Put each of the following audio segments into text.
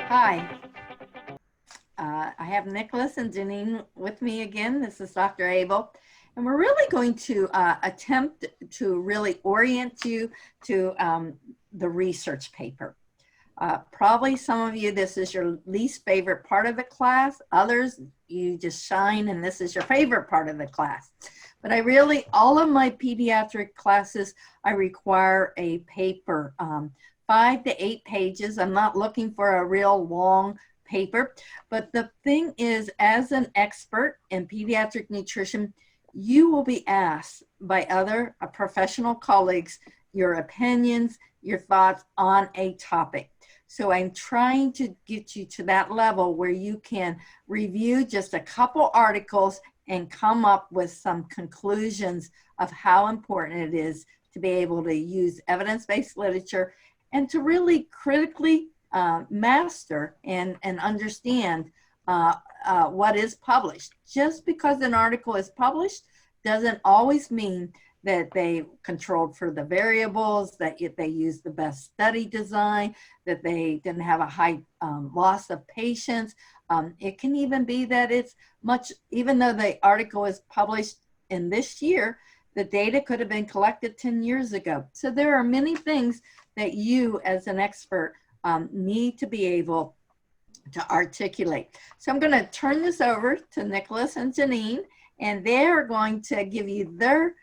Hi, I have Nicholas and Janine with me again. This is Dr. Abel, and we're really going to attempt to really orient you to the research paper. Probably some of you, this is your least favorite part of the class. Others, you just shine and this is your favorite part of the class. But I really, all of my pediatric classes, I require a paper, 5 to 8 pages. I'm not looking for a real long paper. But the thing is, as an expert in pediatric nutrition, you will be asked by other professional colleagues your opinions, your thoughts on a topic. So I'm trying to get you to that level where you can review just a couple articles and come up with some conclusions of how important it is to be able to use evidence-based literature and to really critically master and understand what is published. Just because an article is published doesn't always mean that they controlled for the variables, that they used the best study design, that they didn't have a high loss of patients. It can even be that it's much, even though the article is published in this year, the data could have been collected 10 years ago. So there are many things that you as an expert need to be able to articulate. So I'm going to turn this over to Nicholas and Janine, and they're going to give you their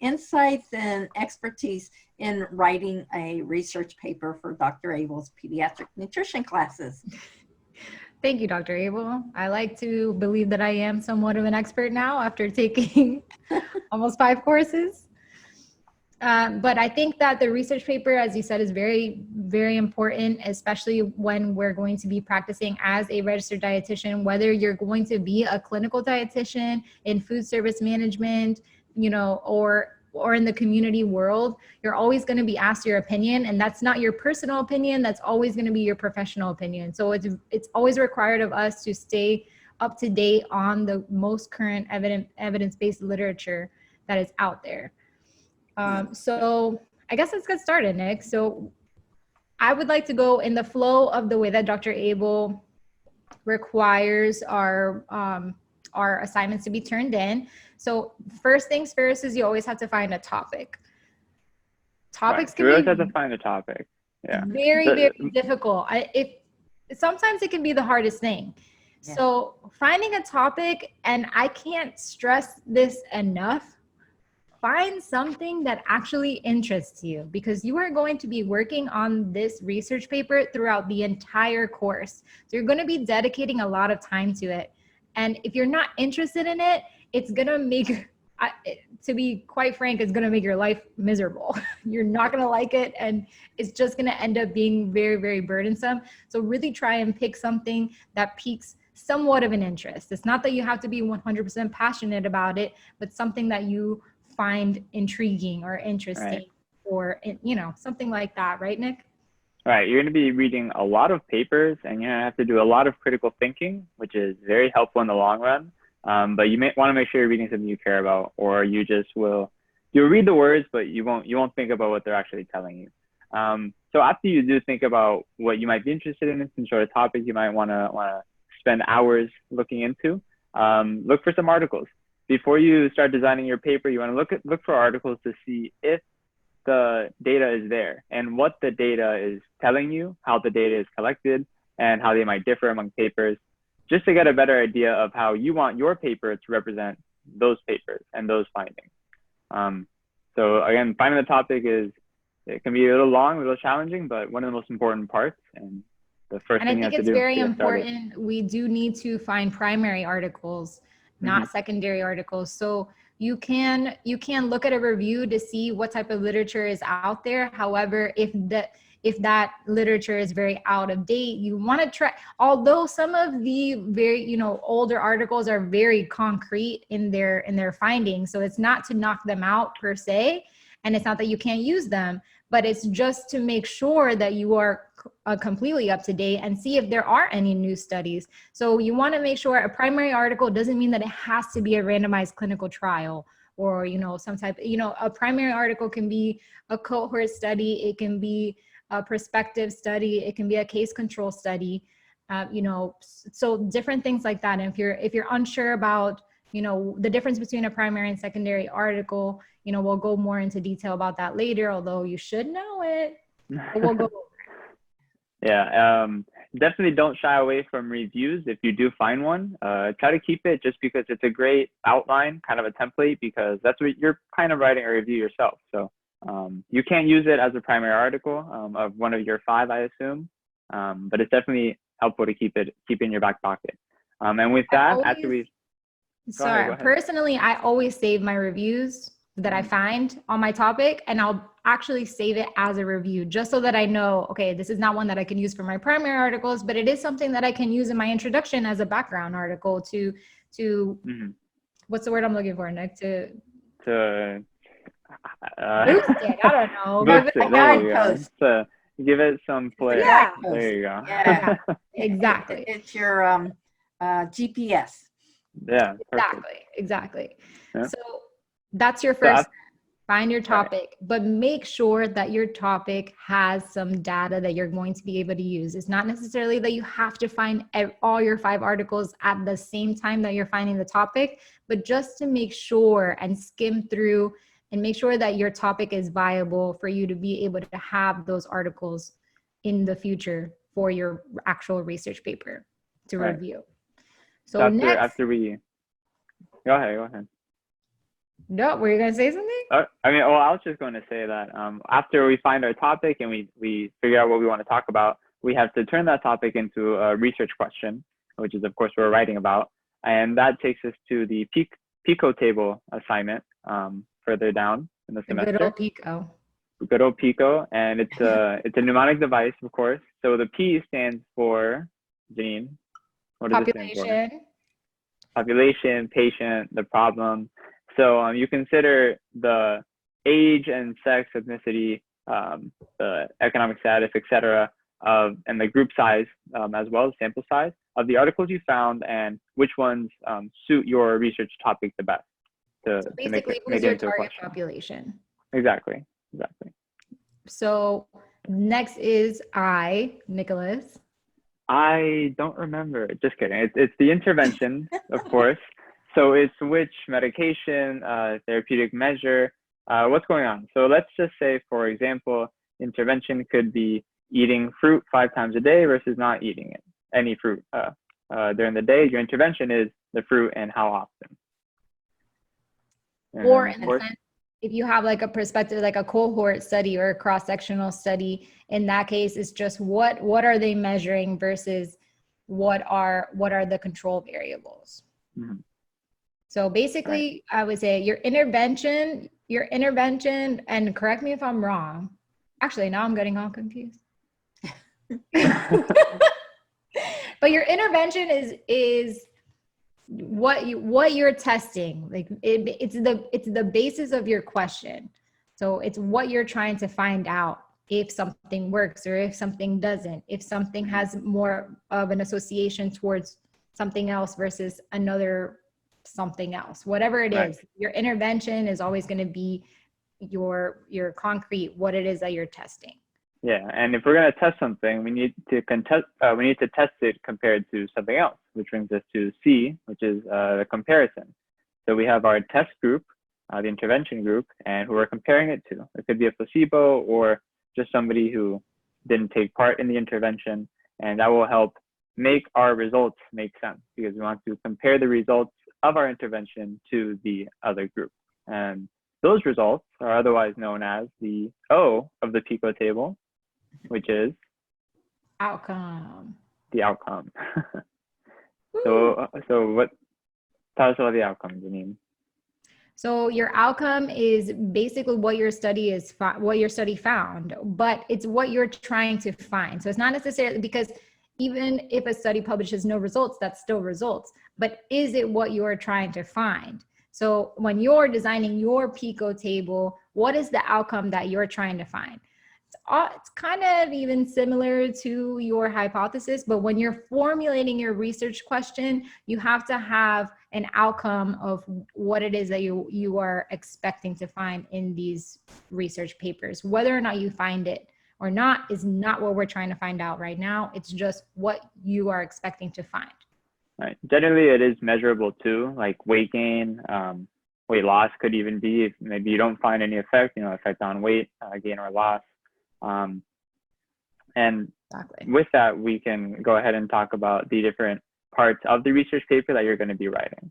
insights and expertise in writing a research paper for Dr. Abel's pediatric nutrition classes. Thank you, Dr. Abel. I like to believe that I am somewhat of an expert now after taking almost 5 courses. But I think that the research paper, as you said, is very, very important, especially when we're going to be practicing as a registered dietitian, whether you're going to be a clinical dietitian in food service management, you know, or in the community world. You're always going to be asked your opinion, and that's not your personal opinion. That's always going to be your professional opinion. So it's always required of us to stay up to date on the most current evidence-based literature that is out there. So I guess let's get started, Nick. So I would like to go in the flow of the way that Dr. Abel requires our assignments to be turned in. So first things first is you always have to find a topic. Topics can you always have to find a topic. Yeah. Very difficult. Sometimes it can be the hardest thing. Yeah. So finding a topic, and I can't stress this enough, find something that actually interests you, because you are going to be working on this research paper throughout the entire course. So you're going to be dedicating a lot of time to it. And if you're not interested in it, it's going to make, to be quite frank, it's going to make your life miserable. You're not going to like it, and it's just going to end up being very, very burdensome. So really try and pick something that piques somewhat of an interest. It's not that you have to be 100% passionate about it, but something that you find intriguing or interesting, right, or, you know, something like that. Right, Nick? Right. You're going to be reading a lot of papers, and you're going to have to do a lot of critical thinking, which is very helpful in the long run. But you may want to make sure you're reading something you care about, or you just you'll read the words, but you won't think about what they're actually telling you. So after you do think about what you might be interested in, some sort of topic you might want to spend hours looking into, look for some articles. Before you start designing your paper, you want to look for articles to see if the data is there and what the data is telling you, how the data is collected, and how they might differ among papers, just to get a better idea of how you want your paper to represent those papers and those findings. So again, finding the topic it can be a little long, a little challenging, but one of the most important parts. And the first thing you have to do. And I think it's very important. We do need to find primary articles, not secondary articles. So you can look at a review to see what type of literature is out there. However, if that literature is very out of date, you want to try, although some of the very, older articles are very concrete in their findings. So it's not to knock them out per se, and it's not that you can't use them, but it's just to make sure that you are completely up to date and see if there are any new studies. So you want to make sure a primary article doesn't mean that it has to be a randomized clinical trial or, some type, a primary article can be a cohort study. It can be a prospective study. It can be a case control study. So different things like that. And if you're unsure about, the difference between a primary and secondary article, we'll go more into detail about that later, although you should know it. But we'll go over it. Yeah, definitely don't shy away from reviews. If you do find one, try to keep it just because it's a great outline, kind of a template, because that's what you're kind of writing a review yourself. So you can't use it as a primary article of one of your 5, I assume, but it's definitely helpful to keep in your back pocket. And with that, personally, I always save my reviews that I find on my topic, and I'll actually save it as a review just so that I know, okay, this is not one that I can use for my primary articles, but it is something that I can use in my introduction as a background article to what's the word I'm looking for, Nick? To boost it. I don't know. Boost it. There you go. So give it some flair. Yeah. There you go. Yeah, exactly. It's your GPS. Yeah. Exactly. Yeah. So that's your first. Find your topic, but make sure that your topic has some data that you're going to be able to use. It's not necessarily that you have to find all your 5 articles at the same time that you're finding the topic, but just to make sure and skim through and make sure that your topic is viable for you to be able to have those articles in the future for your actual research paper to review. So after we go ahead. No, were you going to say something? I was just going to say that after we find our topic and we figure out what we want to talk about, we have to turn that topic into a research question, which is, of course, what we're writing about. And that takes us to the PICO Table assignment further down in the semester. Good old PICO. Good old PICO. And it's a mnemonic device, of course. So the P stands for, Janine, what does it stand for? Population, patient, the problem. So you consider the age and sex, ethnicity, the economic status, etc., and the group size, as well as sample size of the articles you found, and which ones suit your research topic the best. So basically, who's your target population? Exactly. So next is Nicholas. I don't remember. Just kidding. It's the intervention, of course. So it's which medication, therapeutic measure, what's going on. So let's just say, for example, intervention could be eating fruit 5 times a day versus not eating any fruit during the day. Your intervention is the fruit and how often. And or in a sense, if you have like a perspective, like a cohort study or a cross-sectional study, in that case, it's just what are they measuring versus what are the control variables. Mm-hmm. So basically, I would say your intervention, and correct me if I'm wrong. Actually, now I'm getting all confused. But your intervention is what you're testing. Like it's the basis of your question. So it's what you're trying to find out, if something works or if something doesn't, if something has more of an association towards something else versus another something else, whatever it is. Your intervention is always going to be your concrete, what it is that you're testing. Yeah, and if we're going to test something, we need to test it compared to something else, which brings us to C, which is the comparison. So we have our test group, the intervention group, and who we're comparing it to. It could be a placebo or just somebody who didn't take part in the intervention, and that will help make our results make sense, because we want to compare the results of our intervention to the other group. And those results are otherwise known as the O of the PICO table, which is outcome. The outcome. So what? Tell us about the outcome, Janine. So your outcome is basically what your study found, but it's what you're trying to find. So it's not necessarily, because even if a study publishes no results, that's still results. But is it what you're trying to find? So when you're designing your PICO table, what is the outcome that you're trying to find? It's kind of even similar to your hypothesis, but when you're formulating your research question, you have to have an outcome of what it is that you are expecting to find in these research papers. Whether or not you find it or not is not what we're trying to find out right now. It's just what you are expecting to find. Right. Generally, it is measurable too, like weight gain, weight loss could even be if maybe you don't find any effect, effect on weight gain or loss. And Exactly. with that, we can go ahead and talk about the different parts of the research paper that you're going to be writing.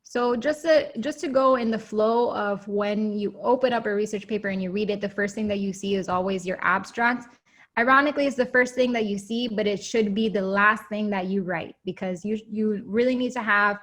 So just to go in the flow of when you open up a research paper and you read it, the first thing that you see is always your abstract. Ironically, it's the first thing that you see, but it should be the last thing that you write, because you really need to have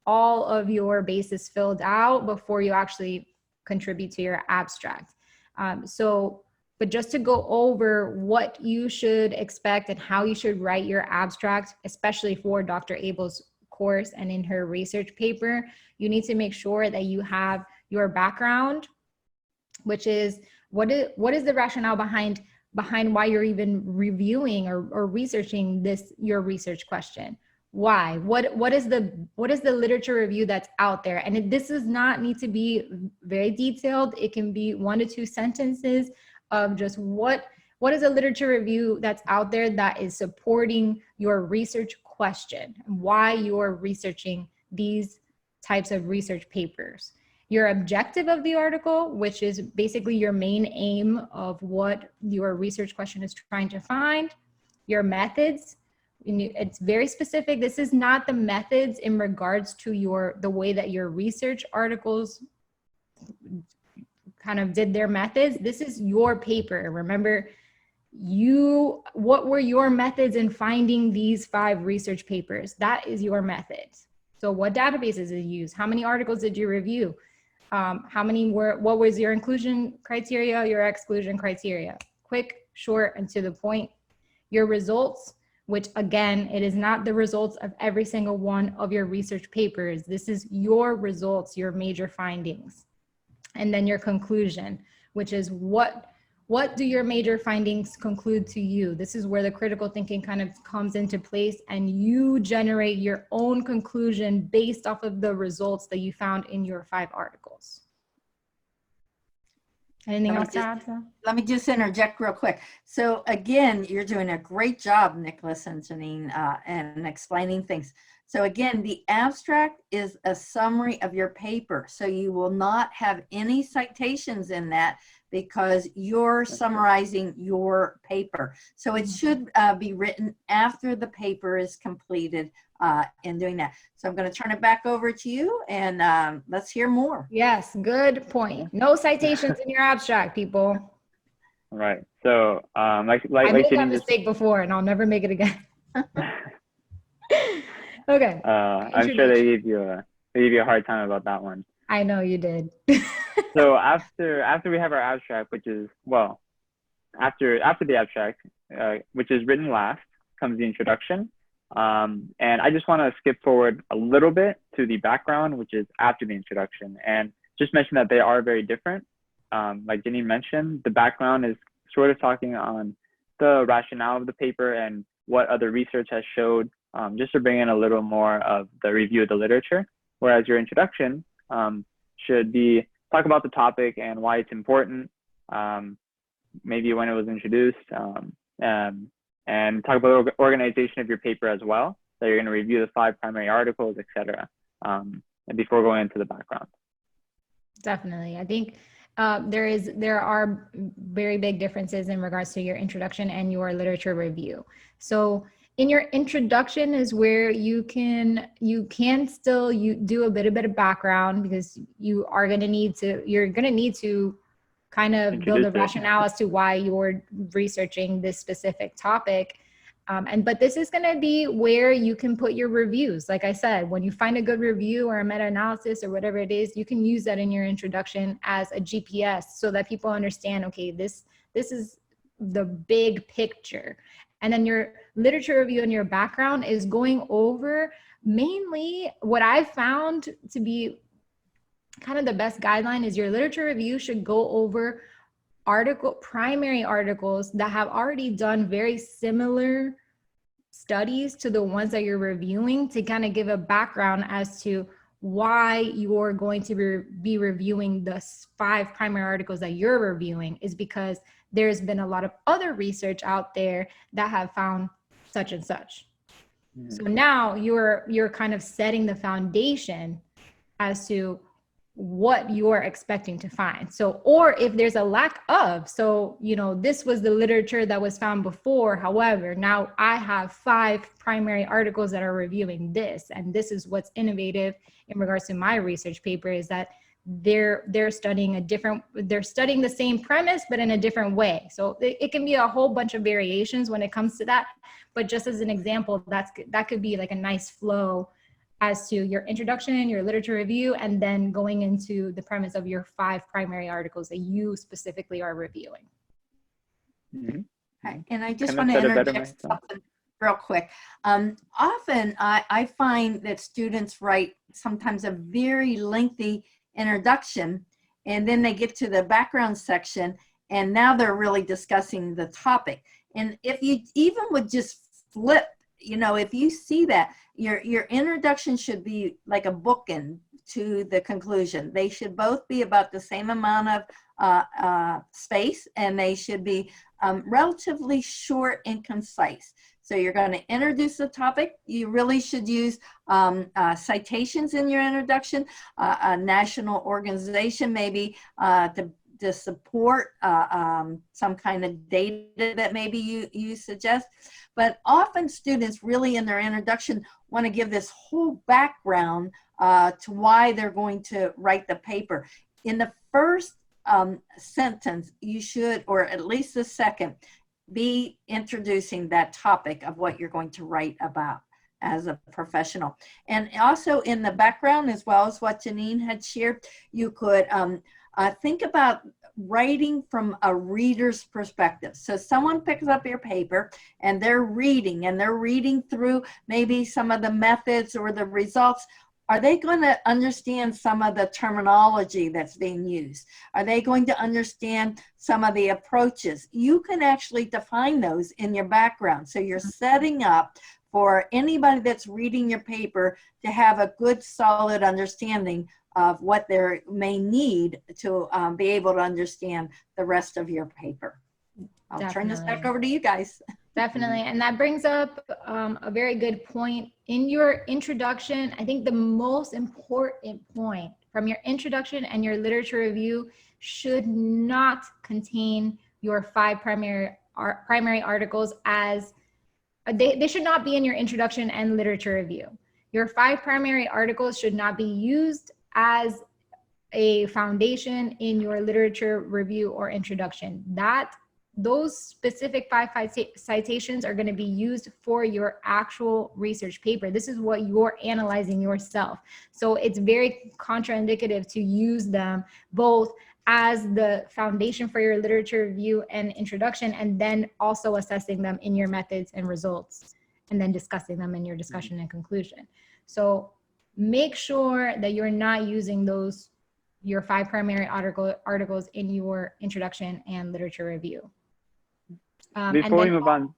all of your bases filled out before you actually contribute to your abstract. But just to go over what you should expect and how you should write your abstract, especially for Dr. Abel's course and in her research paper, you need to make sure that you have your background, which is what is the rationale behind why you're even reviewing or researching your research question. Why? What is the literature review that's out there? And this does not need to be very detailed. It can be 1 to 2 sentences of just what is a literature review that's out there that is supporting your research question and why you're researching these types of research papers. Your objective of the article, which is basically your main aim of what your research question is trying to find. Your methods, it's very specific. This is not the methods in regards to the way that your research articles kind of did their methods. This is your paper. Remember, what were your methods in finding these 5 research papers? That is your methods. So what databases did you use? How many articles did you review? What was your inclusion criteria, your exclusion criteria? Quick, short, and to the point. Your results, which again, it is not the results of every single one of your research papers. This is your results, your major findings. And then your conclusion, which is what do your major findings conclude to you? This is where the critical thinking kind of comes into place, and you generate your own conclusion based off of the results that you found in your 5 articles. Anything else to add? Let me just interject real quick. So again, you're doing a great job, Nicholas and Janine, and explaining things. So again, the abstract is a summary of your paper. So you will not have any citations in that because you're summarizing your paper. So it should be written after the paper is completed in doing that. So I'm going to turn it back over to you, and let's hear more. Yes, good point. No citations in your abstract, people. Right. So I made that mistake before, and I'll never make it again. Okay. I'm sure they gave you a hard time about that one. I know you did. So after we have our abstract, which is, well, after the abstract, which is written last, comes the introduction. And I just want to skip forward a little bit to the background, which is after the introduction, and just mention that they are very different. Like Janine mentioned, the background is sort of talking on the rationale of the paper and what other research has showed, just to bring in a little more of the review of the literature. Whereas your introduction should be talk about the topic and why it's important, maybe when it was introduced, and talk about the organization of your paper as well. So you're going to review the 5 primary articles, etc. And before going into the background. Definitely. I think there are very big differences in regards to your introduction and your literature review. So in your introduction is where you can still do a bit of background, because you're going to need to kind of build a rationale as to why you're researching this specific topic. But this is going to be where you can put your reviews. Like I said, when you find a good review or a meta-analysis or whatever it is, you can use that in your introduction as a GPS so that people understand, okay, this is the big picture. And then your literature review and your background is going over mainly what I've found to be kind of the best guideline is your literature review should go over primary articles that have already done very similar studies to the ones that you're reviewing, to kind of give a background as to why you're going to be reviewing the 5 primary articles that you're reviewing, is because there's been a lot of other research out there that have found such and such. So now you're kind of setting the foundation as to what you're expecting to find. So, or if there's a lack of, so, you know, this was the literature that was found before. However, now I have 5 primary articles that are reviewing this, and this is what's innovative in regards to my research paper, is that they're studying the same premise, but in a different way. So it can be a whole bunch of variations when it comes to that. But just as an example, that could be like a nice flow as to your introduction, your literature review, and then going into the premise of your 5 primary articles that you specifically are reviewing. Okay. And I just want to interject something real quick. Often I find that students write sometimes a very lengthy introduction, and then they get to the background section, and now they're really discussing the topic. And if you even would just flip, you know, if you see that, your introduction should be like a bookend to the conclusion. They should both be about the same amount of space, and they should be relatively short and concise. So you're going to introduce the topic. You really should use citations in your introduction, a national organization maybe to support some kind of data that maybe you suggest. But often students really in their introduction want to give this whole background to why they're going to write the paper. In the first sentence, you should, or at least the second, be introducing that topic of what you're going to write about as a professional. And also in the background, as well as what Janine had shared, you could think about writing from a reader's perspective. So someone picks up your paper and they're reading through maybe some of the methods or the results. Are they going to understand some of the terminology that's being used? Are they going to understand some of the approaches? You can actually define those in your background. So you're setting up for anybody that's reading your paper to have a good, solid understanding of what they may need to be able to understand the rest of your paper. I'll turn this back over to you guys. Definitely. And that brings up a very good point. In your introduction, I think the most important point from your introduction and your literature review should not contain your 5 primary articles as, they should not be in your introduction and literature review. Your 5 primary articles should not be used as a foundation in your literature review or introduction. Those specific 5 citations are going to be used for your actual research paper. This is what you're analyzing yourself. So it's very contraindicative to use them both as the foundation for your literature review and introduction, and then also assessing them in your methods and results, and then discussing them in your discussion and conclusion. So make sure that you're not using your 5 primary articles in your introduction and literature review. Before we move on,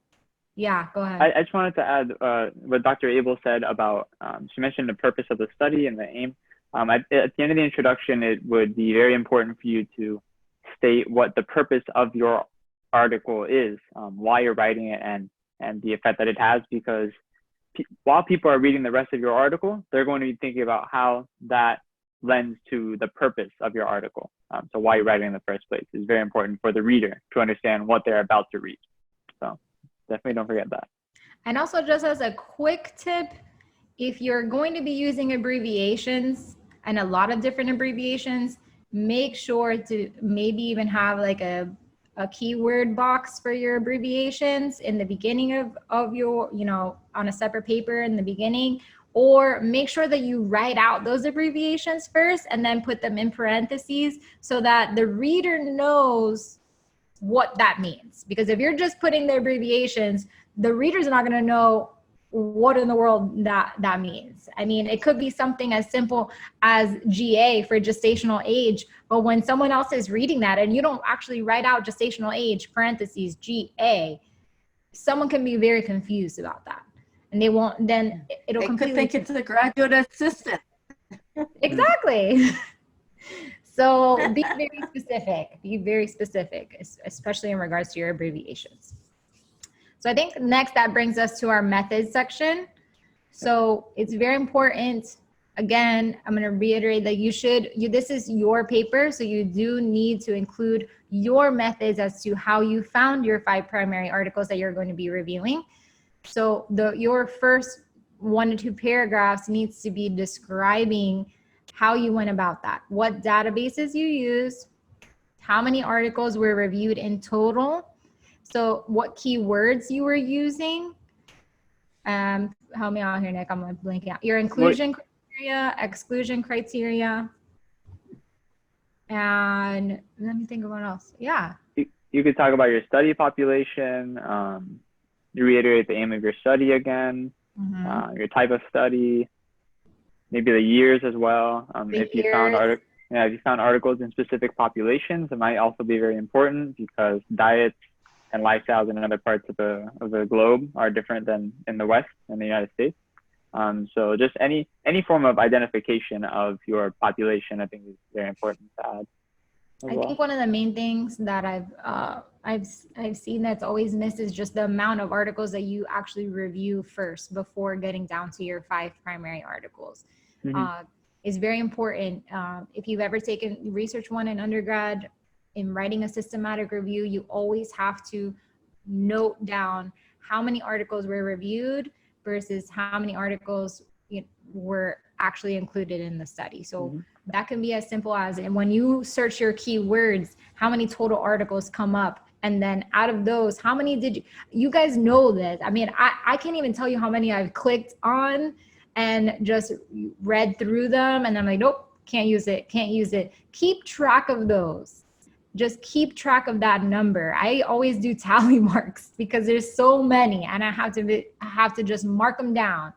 yeah, go ahead. I just wanted to add what Dr. Abel said about, she mentioned the purpose of the study and the aim. At the end of the introduction, it would be very important for you to state what the purpose of your article is, why you're writing it, and the effect that it has, because while people are reading the rest of your article, they're going to be thinking about how that lends to the purpose of your article. So why you're writing in the first place is very important for the reader to understand what they're about to read. So definitely don't forget that. And also, just as a quick tip, if you're going to be using abbreviations, and a lot of different abbreviations, make sure to maybe even have like a keyword box for your abbreviations in the beginning of your, on a separate paper in the beginning, or make sure that you write out those abbreviations first and then put them in parentheses so that the reader knows what that means. Because if you're just putting the abbreviations, the reader's not going to know what in the world that means. I mean, it could be something as simple as GA for gestational age, but when someone else is reading that and you don't actually write out gestational age, parentheses, GA, someone can be very confused about that. And they won't, then it'll completely think it's the graduate assistant. Exactly. So be very specific. Be very specific, especially in regards to your abbreviations. So I think next that brings us to our methods section. So it's very important. Again, I'm going to reiterate that this is your paper, so you do need to include your methods as to how you found your 5 primary articles that you're going to be reviewing. So your first 1 to 2 paragraphs needs to be describing how you went about that, what databases you used, how many articles were reviewed in total, so what keywords you were using. Help me out here, Nick. I'm like blanking out. Your inclusion criteria, exclusion criteria, and let me think of what else. Yeah. You could talk about your study population. You reiterate the aim of your study again, your type of study, maybe the years as well. If you found articles in specific populations, it might also be very important because diets and lifestyles in other parts of the globe are different than in the West and the United States. So just any form of identification of your population, I think, is very important to add. I think one of the main things that I've seen that's always missed is just the amount of articles that you actually review first before getting down to your 5 primary articles. Is very important. If you've ever taken Research 1 in undergrad, in writing a systematic review, you always have to note down how many articles were reviewed versus how many articles were actually included in the study. So that can be as simple as, and when you search your keywords, how many total articles come up, and then out of those, how many you guys know this. I mean, I can't even tell you how many I've clicked on and just read through them, and I'm like, nope, can't use it. Keep track of those. Just keep track of that number. I always do tally marks because there's so many, and I have to just mark them down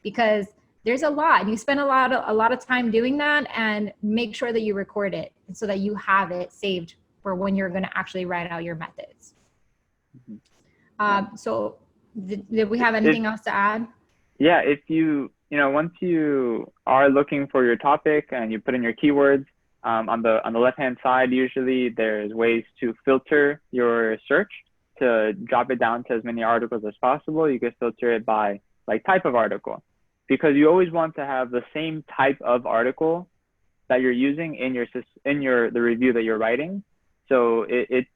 because there's a lot, and you spend a lot of time doing that, and make sure that you record it so that you have it saved for when you're going to actually write out your methods. So did we have anything else to add? Yeah, if once you are looking for your topic and you put in your keywords, on the left-hand side, usually there's ways to filter your search to drop it down to as many articles as possible. You can filter it by type of article, because you always want to have the same type of article that you're using in the review that you're writing. So it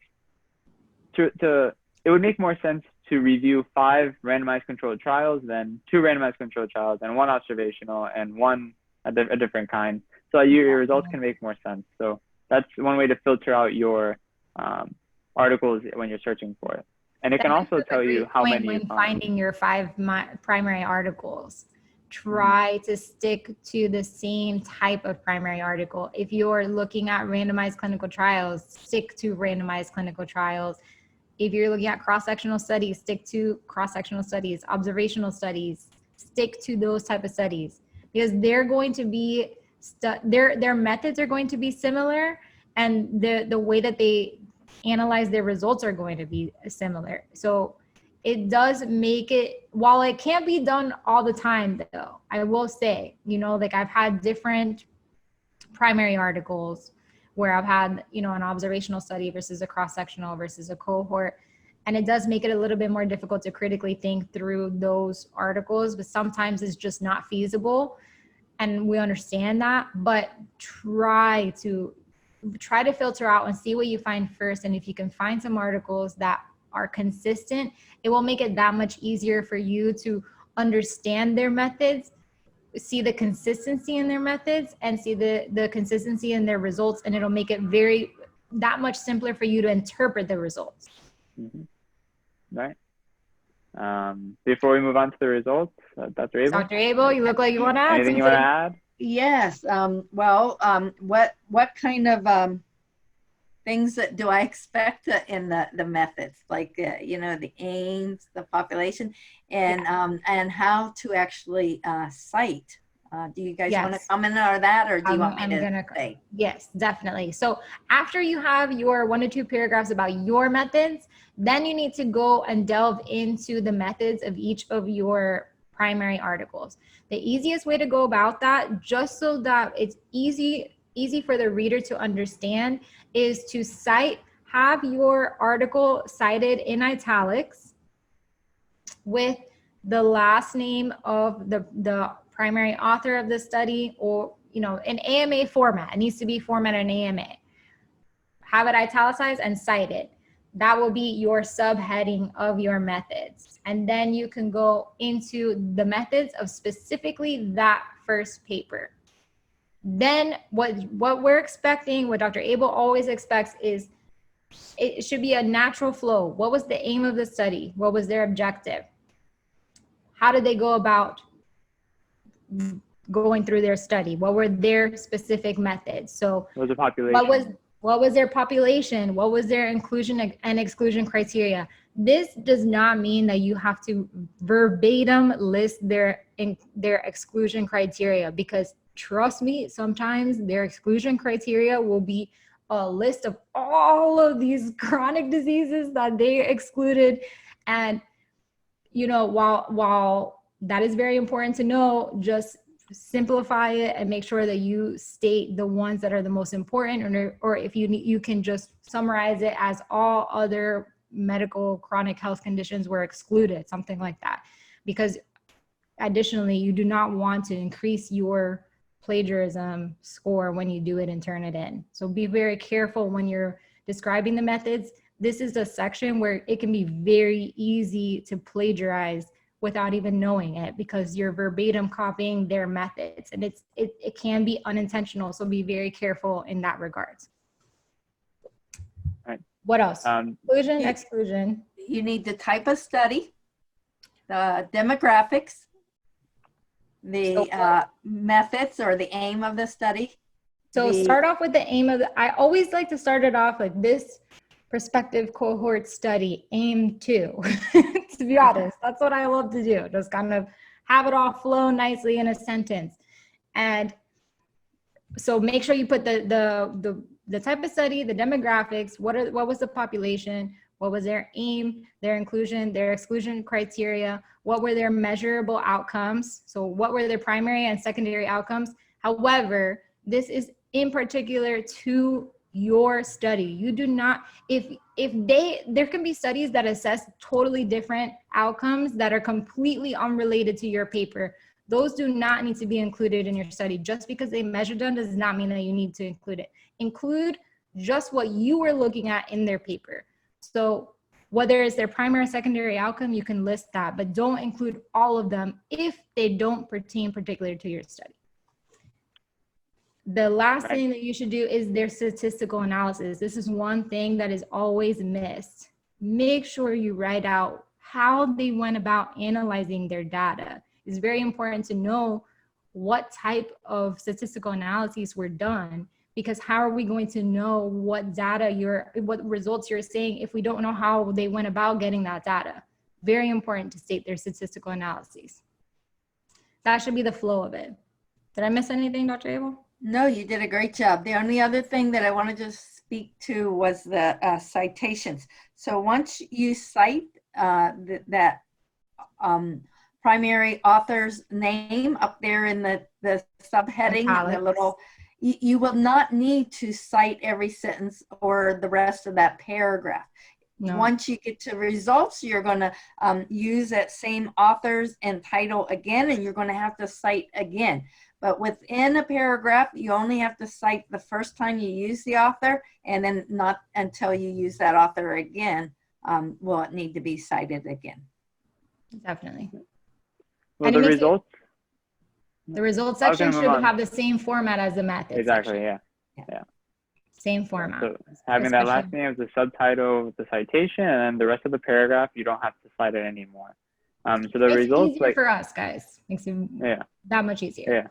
would make more sense to review 5 randomized controlled trials than 2 randomized controlled trials and 1 observational and 1 a different kind. So your results can make more sense. So that's one way to filter out your articles when you're searching for it. And it can also tell you how many when finding your 5 primary articles. Try to stick to the same type of primary article. If you're looking at randomized clinical trials, stick to randomized clinical trials. If you're looking at cross-sectional studies, stick to cross-sectional studies. Observational studies, stick to those type of studies, because they're going to be their methods are going to be similar, and the way that they analyze their results are going to be similar. So it does make it, while it can't be done all the time though, I will say, I've had different primary articles where I've had, an observational study versus a cross-sectional versus a cohort. And it does make it a little bit more difficult to critically think through those articles, but sometimes it's just not feasible. And we understand that, but try to filter out and see what you find first. And if you can find some articles that are consistent, it will make it that much easier for you to understand their methods, see the consistency in their methods, and see the consistency in their results. And it'll make it that much simpler for you to interpret the results. Right. Before we move on to the results, Dr. Abel? Dr. Abel, you look like you want to add anything you want to add? Yes. What kind of things that do I expect in the methods, like the aims, the population, and how to actually cite? Do you guys want to comment on that, or do you want me to say? Yes, definitely. So after you have your 1 to 2 paragraphs about your methods, then you need to go and delve into the methods of each of your primary articles. The easiest way to go about that, just so that it's easy easy for the reader to understand is to have your article cited in italics with the last name of the primary author of the study, or, an AMA format. It needs to be formatted in AMA. Have it italicized and cite it. That will be your subheading of your methods. And then you can go into the methods of specifically that first paper. Then what we're expecting, what Dr. Abel always expects, is it should be a natural flow. What was the aim of the study? What was their objective? How did they go about going through their study? What were their specific methods? So what was the population? What was their population? What was their inclusion and exclusion criteria? This does not mean that you have to verbatim list their exclusion criteria, because trust me, sometimes their exclusion criteria will be a list of all of these chronic diseases that they excluded. And, while that is very important to know, just simplify it and make sure that you state the ones that are the most important, or if you can just summarize it as all other medical chronic health conditions were excluded, something like that. Because additionally, you do not want to increase your plagiarism score when you do it and turn it in. So be very careful when you're describing the methods. This is a section where it can be very easy to plagiarize without even knowing it, because you're verbatim copying their methods, and it can be unintentional. So be very careful in that regards. Right. What else? Inclusion, exclusion. You need the type of study, the demographics, the methods or the aim of the study. So start off with the aim of I always like to start it off like this: prospective cohort study, aim 2. To be honest, that's what I love to do. Just kind of have it all flow nicely in a sentence. And so make sure you put the type of study, the demographics, what was the population, what was their aim, their inclusion, their exclusion criteria, what were their measurable outcomes, so what were their primary and secondary outcomes. However, this is in particular to your study. You do not, there can be studies that assess totally different outcomes that are completely unrelated to your paper. Those do not need to be included in your study. Just because they measured them does not mean that you need to include it. Include just what you were looking at in their paper. So whether it's their primary or secondary outcome, you can list that, but don't include all of them if they don't pertain particularly to your study. The last thing that you should do is their statistical analysis. This is one thing that is always missed. Make sure you write out how they went about analyzing their data. It's very important to know what type of statistical analyses were done, because how are we going to know what results you're saying if we don't know how they went about getting that data? Very important to state their statistical analyses. That should be the flow of it. Did I miss anything, Dr. Abel? No, you did a great job. The only other thing that I want to just speak to was the citations. So once you cite that primary author's name up there in the subheading, the little, you will not need to cite every sentence or the rest of that paragraph. No. Once you get to results, you're going to use that same author's and title again, and you're going to have to cite again. But within a paragraph, you only have to cite the first time you use the author, and then not until you use that author again will it need to be cited again. Definitely. Well, the results section should have the same format as the methods. Exactly, section. Yeah. Same format. So having that last name as the subtitle with the citation, and then the rest of the paragraph, you don't have to cite it anymore. So the results, easier for us guys, makes it that much easier. Yeah.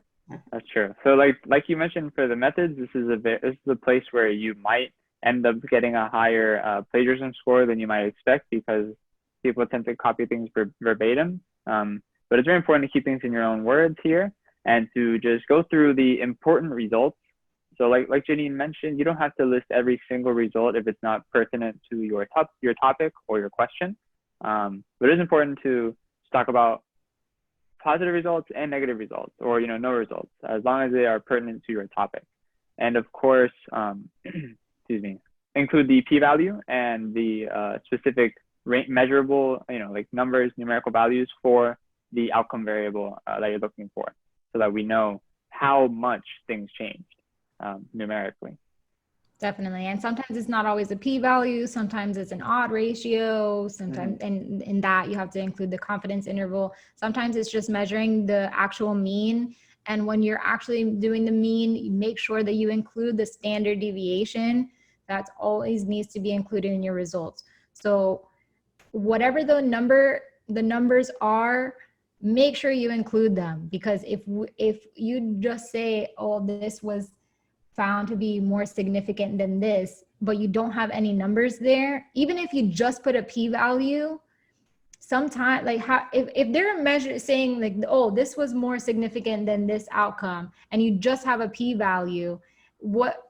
That's true. So like you mentioned, for the methods, this is a place where you might end up getting a higher plagiarism score than you might expect, because people tend to copy things verbatim. But it's very important to keep things in your own words here, and to just go through the important results. So like Janine mentioned, you don't have to list every single result if it's not pertinent to your topic or your question. But it is important to talk about positive results and negative results, or no results, as long as they are pertinent to your topic. And of course, excuse me, include the p-value and the specific measurable, like numbers, numerical values for the outcome variable that you're looking for, so that we know how much things changed numerically. Definitely. And sometimes it's not always a p-value. Sometimes it's an odd ratio. Sometimes, and in that you have to include the confidence interval. Sometimes it's just measuring the actual mean. And when you're actually doing the mean, you make sure that you include the standard deviation. That always needs to be included in your results. So whatever the numbers are, make sure you include them, because if you just say, oh, this was found to be more significant than this, but you don't have any numbers there, even if you just put a p-value, sometimes if they're saying like, oh, this was more significant than this outcome, and you just have a p-value,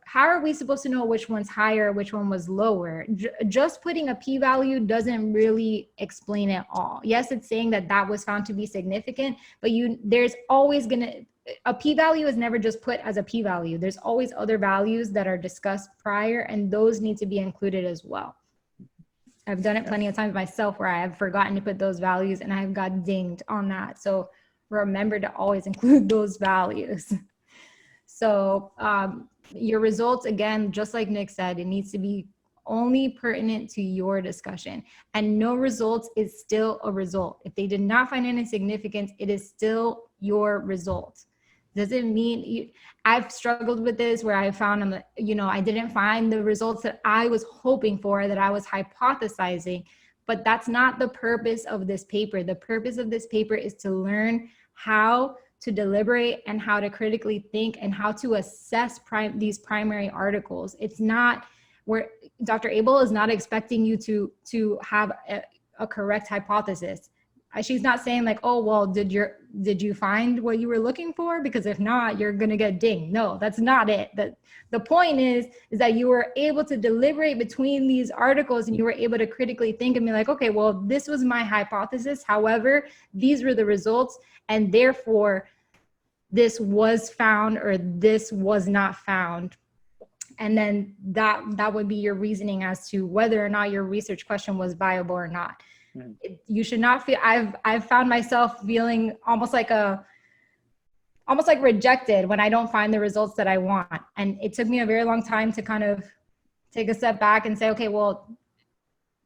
how are we supposed to know which one's higher, which one was lower? Just putting a p-value doesn't really explain it all. Yes, it's saying that was found to be significant, but there's always a p-value is never just put as a p-value. There's always other values that are discussed prior, and those need to be included as well. I've done it plenty of times myself where I have forgotten to put those values and I've got dinged on that. So remember to always include those values. So your results, again, just like Nick said, it needs to be only pertinent to your discussion, and no results is still a result. If they did not find any significance, it is still your result. Doesn't mean I've struggled with this where I found, I didn't find the results that I was hoping for, that I was hypothesizing, but that's not the purpose of this paper. The purpose of this paper is to learn how to deliberate and how to critically think and how to assess these primary articles. It's not where Dr. Abel is not expecting you to have a correct hypothesis. She's not saying like, oh, well, did you find what you were looking for? Because if not, you're going to get dinged. No, that's not it. The point is that you were able to deliberate between these articles, and you were able to critically think and be like, okay, well, this was my hypothesis. However, these were the results, and therefore this was found or this was not found. And then that would be your reasoning as to whether or not your research question was viable or not. You should not feel, I've found myself feeling almost like rejected when I don't find the results that I want. And it took me a very long time to kind of take a step back and say, okay, well,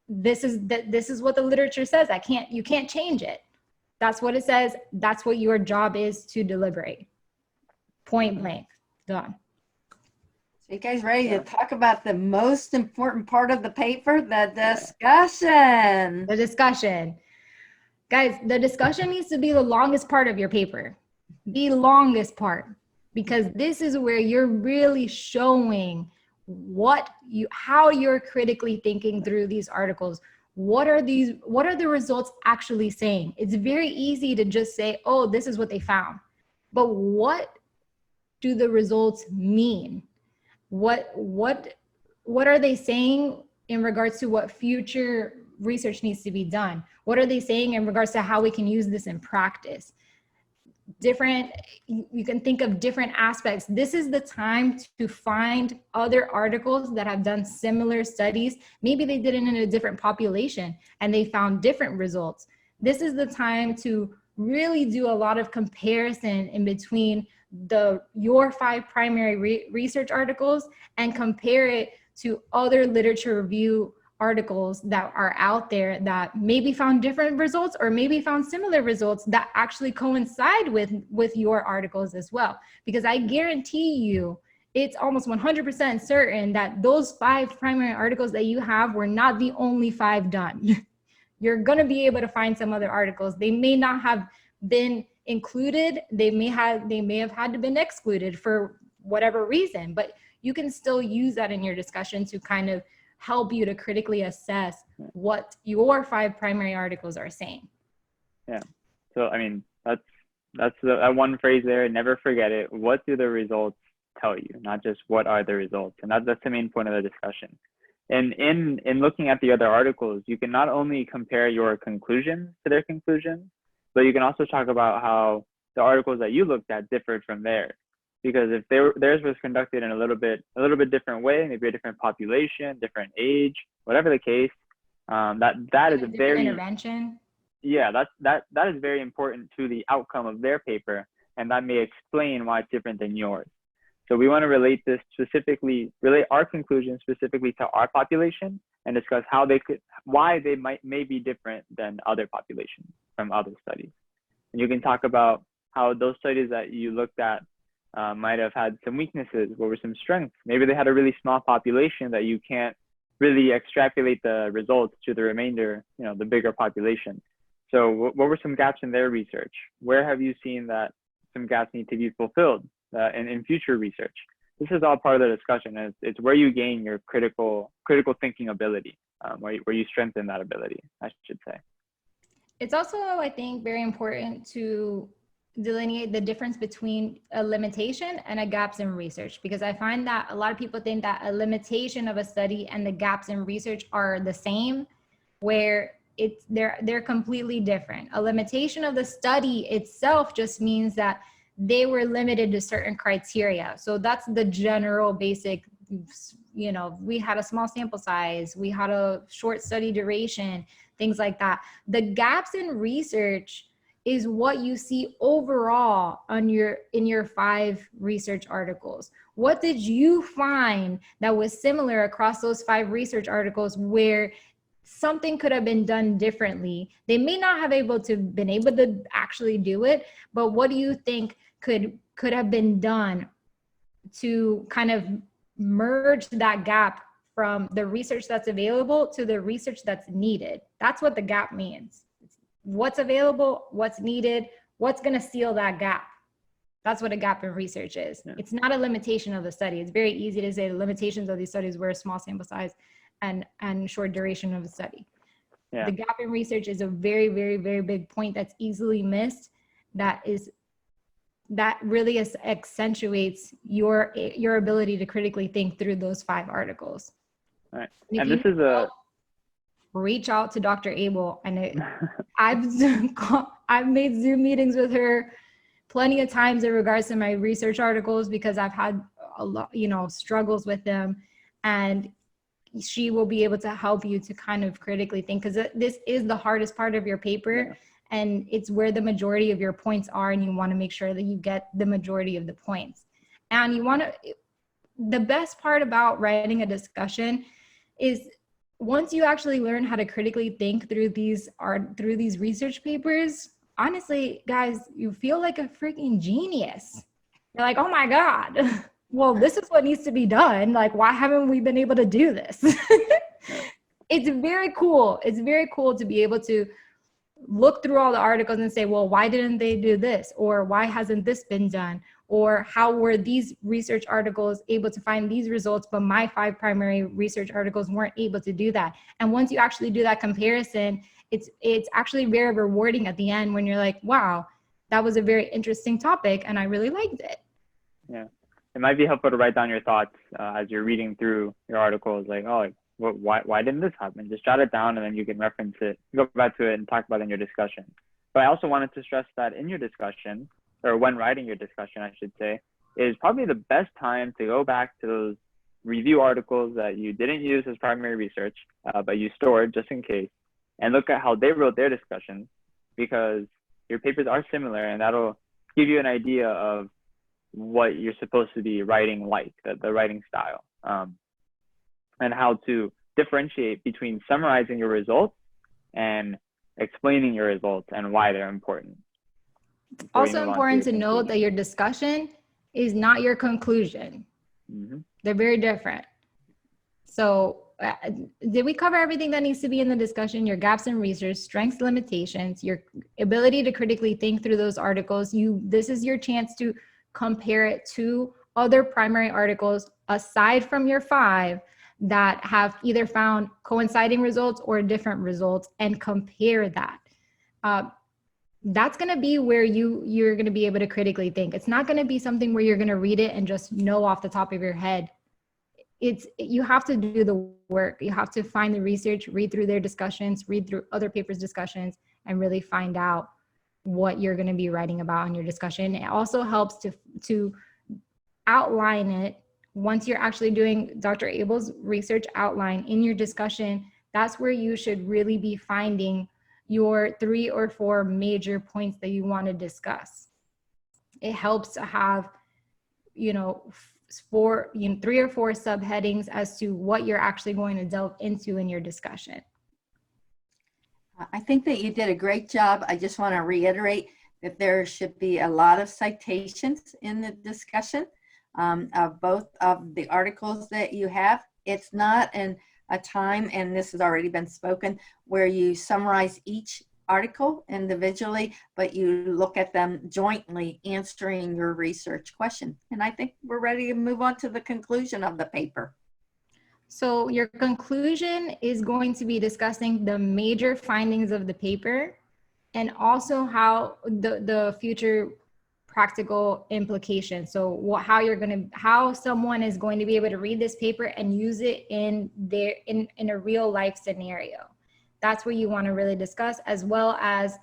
this is what the literature says. You can't change it. That's what it says. That's what your job is, to deliberate. Point blank. Done. So you guys ready to talk about the most important part of the paper, the discussion? The discussion. Guys, the discussion needs to be the longest part of your paper. The longest part. Because this is where you're really showing how you're critically thinking through these articles. What are the results actually saying? It's very easy to just say, oh, this is what they found. But what do the results mean? What are they saying in regards to what future research needs to be done? What are they saying in regards to how we can use this in practice? You can think of different aspects. This is the time to find other articles that have done similar studies. Maybe they did it in a different population and they found different results. This is the time to really do a lot of comparison in between your 5 primary research articles and compare it to other literature review articles that are out there that maybe found different results or maybe found similar results that actually coincide with your articles as well. Because I guarantee you, it's almost 100% certain that those 5 primary articles that you have were not the only 5 done. You're going to be able to find some other articles. They may not have been included. They may have had to been excluded for whatever reason, but you can still use that in your discussion to kind of help you to critically assess what your 5 primary articles are saying. Yeah. So, I mean, that's that one phrase there. Never forget it. What do the results tell you? Not just what are the results. And that's the main point of the discussion. And in looking at the other articles, you can not only compare your conclusions to their conclusions, but you can also talk about how the articles that you looked at differed from theirs. because if theirs was conducted in a little bit different way, maybe a different population, different age, whatever the case, that is a very intervention. Yeah, that is very important to the outcome of their paper, and that may explain why it's different than yours. So we want to relate our conclusions specifically to our population and discuss why they may be different than other populations from other studies. And you can talk about how those studies that you looked at might have had some weaknesses, what were some strengths. Maybe they had a really small population that you can't really extrapolate the results to the remainder, the bigger population. So what were some gaps in their research? Where have you seen that some gaps need to be fulfilled in future research? This is all part of the discussion. And it's where you gain your critical thinking ability, where you strengthen that ability, I should say. It's also, I think, very important to delineate the difference between a limitation and a gaps in research, because I find that a lot of people think that a limitation of a study and the gaps in research are the same, where they're completely different. A limitation of the study itself just means that they were limited to certain criteria. So that's the general basic, we had a small sample size, we had a short study duration, things like that. The gaps in research is what you see overall in your 5 research articles. What did you find that was similar across those 5 research articles where something could have been done differently? They may not have been able to actually do it, but what do you think could have been done to kind of merge that gap from the research that's available to the research that's needed? That's what the gap means. What's available, what's needed, what's going to seal that gap. That's what a gap in research is. Yeah. It's not a limitation of the study. It's very easy to say the limitations of these studies were a small sample size and short duration of the study. Yeah. The gap in research is a very, very, very big point that's easily missed. That really accentuates your ability to critically think through those 5 articles. All right. And this is reach out to Dr. Abel, and I've made Zoom meetings with her plenty of times in regards to my research articles, because I've had a lot, struggles with them, and she will be able to help you to kind of critically think, because this is the hardest part of your paper. Yeah. And it's where the majority of your points are, and you want to make sure that you get the majority of the points. And the best part about writing a discussion is once you actually learn how to critically think through these research papers, honestly, guys, you feel like a freaking genius. You're like, oh my God, well, this is what needs to be done. Like, why haven't we been able to do this? It's very cool. It's very cool to be able to look through all the articles and say, well, why didn't they do this? Or why hasn't this been done? Or how were these research articles able to find these results, but my 5 primary research articles weren't able to do that? And once you actually do that comparison, it's actually very rewarding at the end when you're like, wow, that was a very interesting topic and I really liked it. Yeah, it might be helpful to write down your thoughts as you're reading through your articles, like, oh, why didn't this happen? Just jot it down, and then you can reference it, go back to it, and talk about it in your discussion. But I also wanted to stress that in your discussion, or when writing your discussion, I should say, is probably the best time to go back to those review articles that you didn't use as primary research, but you stored just in case, and look at how they wrote their discussions, because your papers are similar, and that'll give you an idea of what you're supposed to be writing like, the writing style. And how to differentiate between summarizing your results and explaining your results and why they're important. Also important to note that your discussion is not your conclusion. Mm-hmm. They're very different. So did we cover everything that needs to be in the discussion? Your gaps in research, strengths, limitations, your ability to critically think through those articles. This is your chance to compare it to other primary articles aside from your 5 that have either found coinciding results or different results, and compare that. That's going to be where you're going to be able to critically think. It's not going to be something where you're going to read it and just know off the top of your head. You have to do the work. You have to find the research, read through their discussions, read through other papers' discussions, and really find out what you're going to be writing about in your discussion. It also helps to outline it. Once you're actually doing Dr. Abel's research outline in your discussion, that's where you should really be finding your 3 or 4 major points that you want to discuss. It helps to have, 3 or 4 subheadings as to what you're actually going to delve into in your discussion. I think that you did a great job. I just want to reiterate that there should be a lot of citations in the discussion of both of the articles that you have. It's not a time, and this has already been spoken, where you summarize each article individually, but you look at them jointly answering your research question. And I think we're ready to move on to the conclusion of the paper. So your conclusion is going to be discussing the major findings of the paper and also how the future practical implications. So how someone is going to be able to read this paper and use it in a real life scenario. That's what you want to really discuss, as well as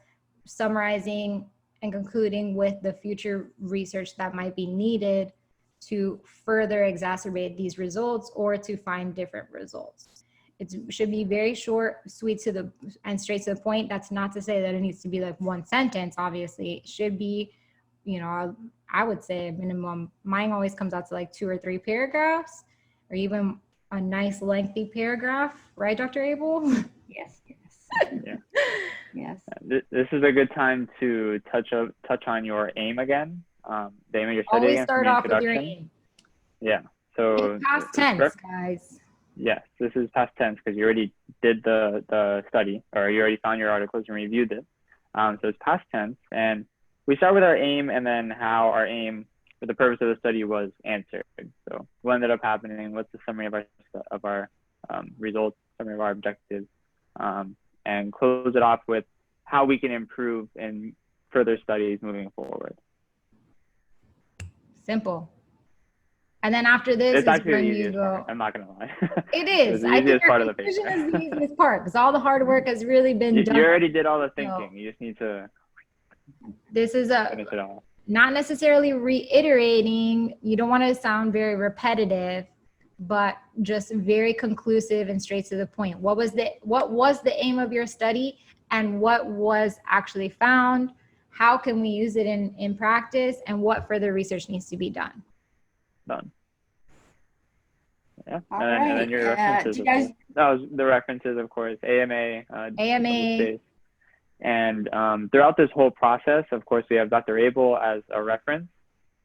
summarizing and concluding with the future research that might be needed to further exacerbate these results or to find different results. It should be very short, sweet and straight to the point. That's not to say that it needs to be like 1 sentence, obviously. It should be, I would say a minimum. Mine always comes out to like 2 or 3 paragraphs, or even a nice lengthy paragraph, right, Dr. Abel? Yes. Yeah. Yes. This is a good time to touch on your aim again. The aim of your study. Always again, start off with your aim. Yeah. So it's past tense, guys. Yes, this is past tense because you already did the study, or you already found your articles and reviewed it. So it's past tense, and we start with our aim and then how our aim for the purpose of the study was answered. So what ended up happening, what's the summary of our results, summary of our objectives, and close it off with how we can improve in further studies moving forward. Simple. And then after this it's actually when the you easiest go. part. I'm not gonna lie. It is. The I think easiest your part of the conclusion paper. is the easiest part because all the hard work has really been done. You already did all the thinking. So, you just need to this is finish it all. Not necessarily reiterating. You don't want to sound very repetitive, but just very conclusive and straight to the point. What was the aim of your study, and what was actually found? How can we use it in practice, and what further research needs to be done? Done. Yeah. All and then your references. you guys... That was the references, of course. AMA. And throughout this whole process, of course, we have Dr. Abel as a reference,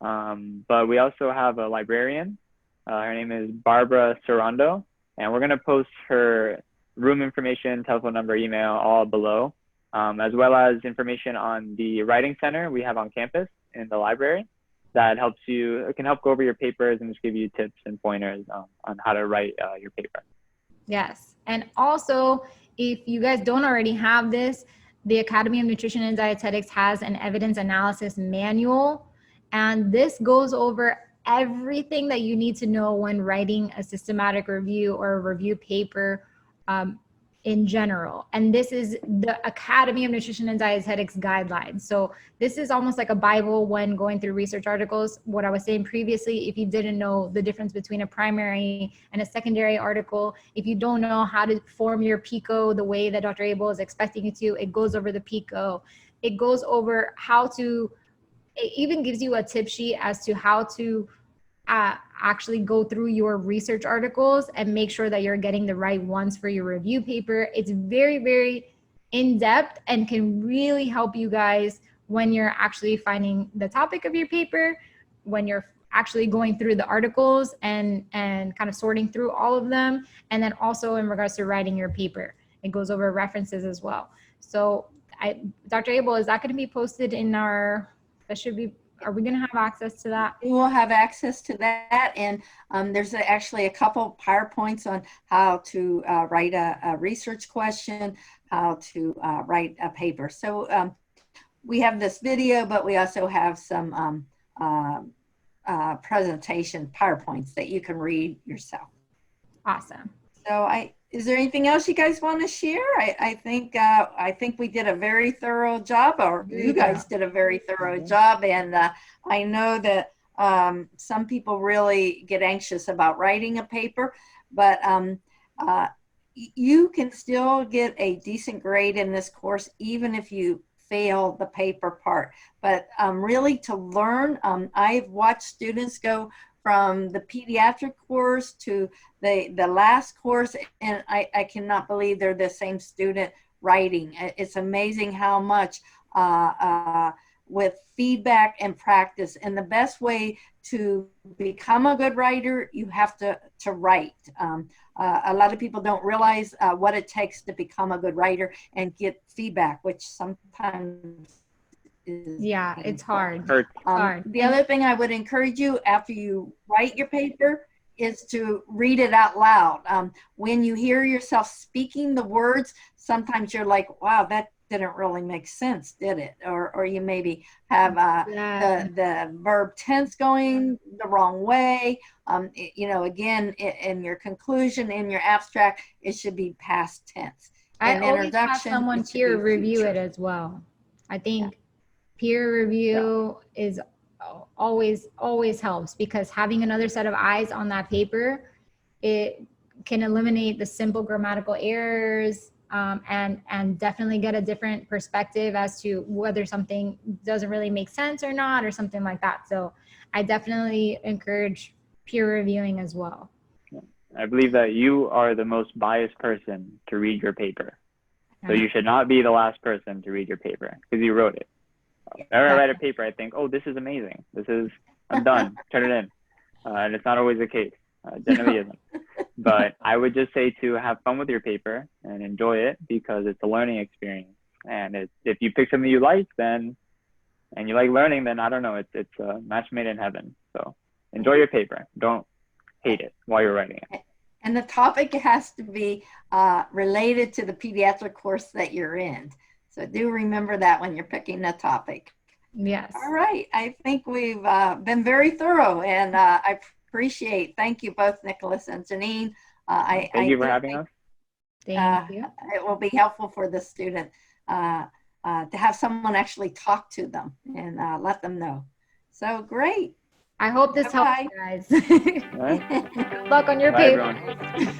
but we also have a librarian. Her name is Barbara Sarando, and we're going to post her room information, telephone number, email, all below, as well as information on the writing center we have on campus in the library that can help go over your papers and just give you tips and pointers on how to write your paper. Yes. And also, if you guys don't already have this, the Academy of Nutrition and Dietetics has an evidence analysis manual, and this goes over everything that you need to know when writing a systematic review or a review paper in general. And this is the Academy of Nutrition and Dietetics guidelines. So this is almost like a Bible when going through research articles. What I was saying previously, if you didn't know the difference between a primary and a secondary article, if you don't know how to form your PICO the way that Dr. Abel is expecting you to, it goes over the PICO. It goes over it even gives you a tip sheet as to how to actually go through your research articles and make sure that you're getting the right ones for your review paper. It's very, very in-depth and can really help you guys when you're actually finding the topic of your paper, when you're actually going through the articles and kind of sorting through all of them. And then also in regards to writing your paper, it goes over references as well. So Dr. Abel, is that going to be posted in are we going to have access to that? We will have access to that, and there's actually a couple PowerPoints on how to write a research question, how to write a paper. So we have this video, but we also have some presentation PowerPoints that you can read yourself. Awesome. So is there anything else you guys want to share? I think we did a very thorough job, or you guys did a very thorough job, and I know that some people really get anxious about writing a paper, but you can still get a decent grade in this course, even if you fail the paper part. But really to learn, I've watched students go from the pediatric course to the last course, and I cannot believe they're the same student writing. It's amazing how much with feedback and practice, and the best way to become a good writer, you have to write. A lot of people don't realize what it takes to become a good writer and get feedback, which sometimes is Yeah, it's hard. Hurts. The other thing I would encourage you after you write your paper is to read it out loud. When you hear yourself speaking the words, sometimes you're like, wow, that didn't really make sense, did it? Or you maybe have the verb tense going the wrong way. You know, again, in your conclusion, in your abstract, it should be past tense. I always have someone peer review it as well. I think peer review is always helps, because having another set of eyes on that paper, it can eliminate the simple grammatical errors, and definitely get a different perspective as to whether something doesn't really make sense or not, or something like that. So I definitely encourage peer reviewing as well. I believe that you are the most biased person to read your paper. So you should not be the last person to read your paper because you wrote it. Whenever I write a paper, I think, oh, this is amazing. I'm done. Turn it in. And it's not always the case. It generally isn't. But I would just say to have fun with your paper and enjoy it, because it's a learning experience. And if you pick something you like, and you like learning, then I don't know, it's a match made in heaven. So enjoy your paper. Don't hate it while you're writing it. And the topic has to be related to the pediatric course that you're in. So do remember that when you're picking a topic. Yes. All right. I think we've been very thorough, and I appreciate. Thank you both, Nicholas and Janine. Thank you for having us. Thank you. It will be helpful for the student to have someone actually talk to them and let them know. So great. I hope this helps, guys. All right. Good luck on your Bye, paper. everyone.